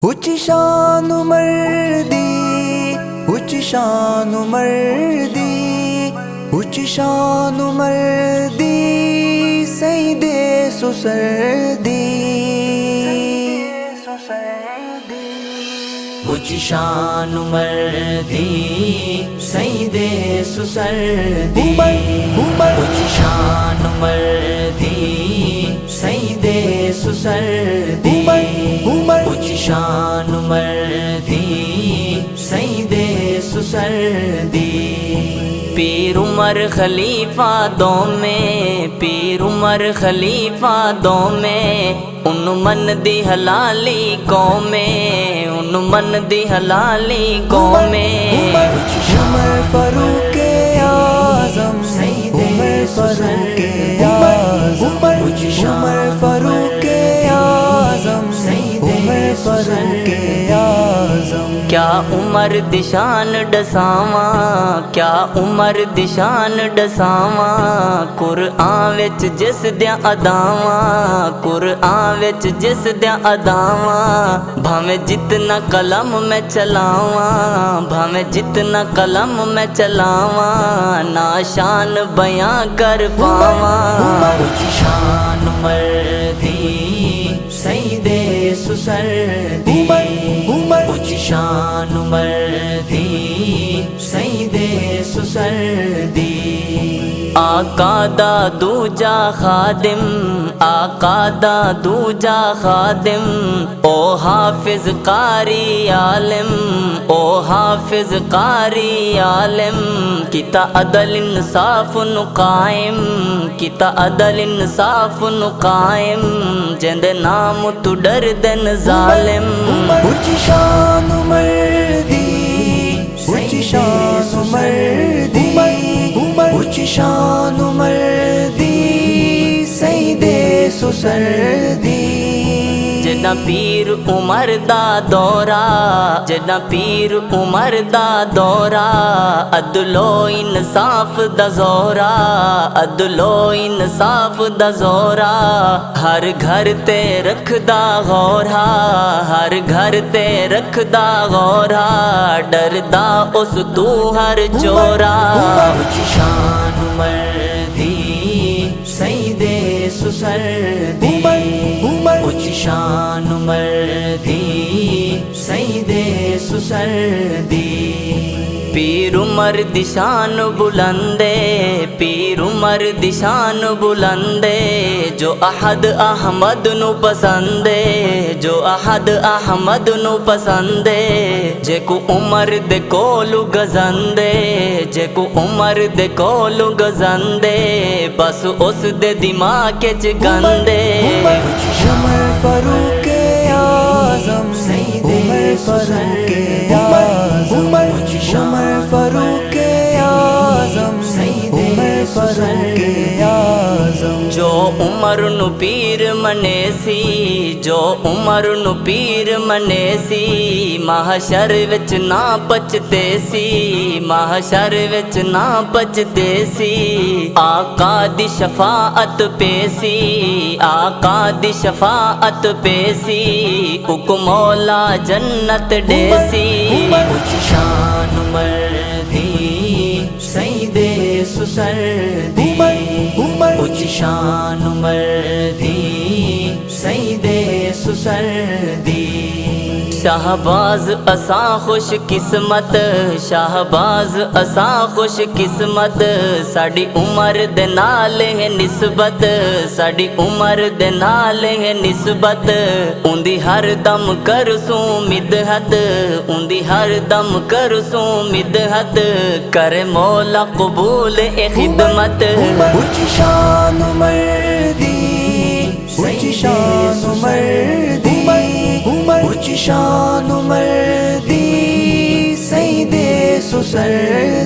اونچی شان مردی، اونچی شان مردی، اونچی شان مردی، سید سسردی، اونچی شان مردی، سید سسردی، اونچی شان مردی، سید سسردی، اونچی شان مردی، سید سسردی۔ پیر عمر خلیفہ دو میں، پیر عمر خلیفہ دو میں، ان من دی حلالی قومیں، ان من دی حلالی قومیں۔ عمر فاروق اعظم، عمر فاروق اعظم، عمر فاروق اعظم، عمر فاروق اعظم۔ کیا عمر دی شان ڈساواں، کیا عمر دی شان ڈساواں، قرآن وچ جس دیاں اداواں، قرآن وچ جس دیاں اداواں، بھاویں جتنا قلم میں چلاواں، بھاویں جتنا قلم میں چلاواں، نا شان بیاں کر پاواں۔ اونچی شان مردی، سید سسردی، اونچی شان مردی، سید سسردی۔ آقا دا دوجا خادم، آقا دا دوجا خادم، او حافظ قاری عالم، او حافظ قاری عالم، کیتا عدل انصاف نو قائم، کیتا عدل انصاف نو قائم، جند نام تو ڈر دن ظالم۔ اونچی شان مردی، اونچی شان مردی، اونچی شان مردی، سید سسردی۔ جنا پیر عمر دا دورہ، جنا پیر عمر دا دورہ، عدل و انصاف دا زورا، عدل و انصاف دا زورا، ہر گھر تے رکھ دا غورا، ہر گھر تے رکھ دا غورا، ڈر دا اس تو ہر چورا۔ اونچی شان مردی، سید سسردی، اونچی شان مردی، سید سسردی۔ پیر عمر دی شان بلندے، پیر عمر دی شان بلندے، جو احد احمد نو پسندے، جو احد احمد نو پسندے، جے کو عمر دے کولو گزندے، جے کو عمر دے کولو گزندے، بس اس دے دماغ وچ گندے۔ عمر فاروق اعظم، عمر فاروق اعظم، عمر فاروق اعظم، عمر فاروق اعظم۔ جو عمر نو پیر منے سی، جو عمر نو پیر منے سی، محشر وچ نہ پچتے سی، محشر وچ نہ پچتے سی، آقا دی شفاعت پیسی، آقا دی شفاعت پیسی، اک مولا جنت ڈیسی۔ اونچی شان مردی، سید سسردی، اونچی شان مردی، سید سسردی۔ شہباز اساں خوش قسمت، شہباز اساں خوش قسمت، ساڈی عمر دے نال ہے نسبت، ساڈی عمر دے نال ہے نسبت، اوندی ہر دم کرسوں مدحت، اوندی ہر دم کرسوں مدحت، کرے مولا قبول اے خدمت۔ اونچی شان مردی، اونچی شان مردی، اونچی شان مردی، سید سسردی۔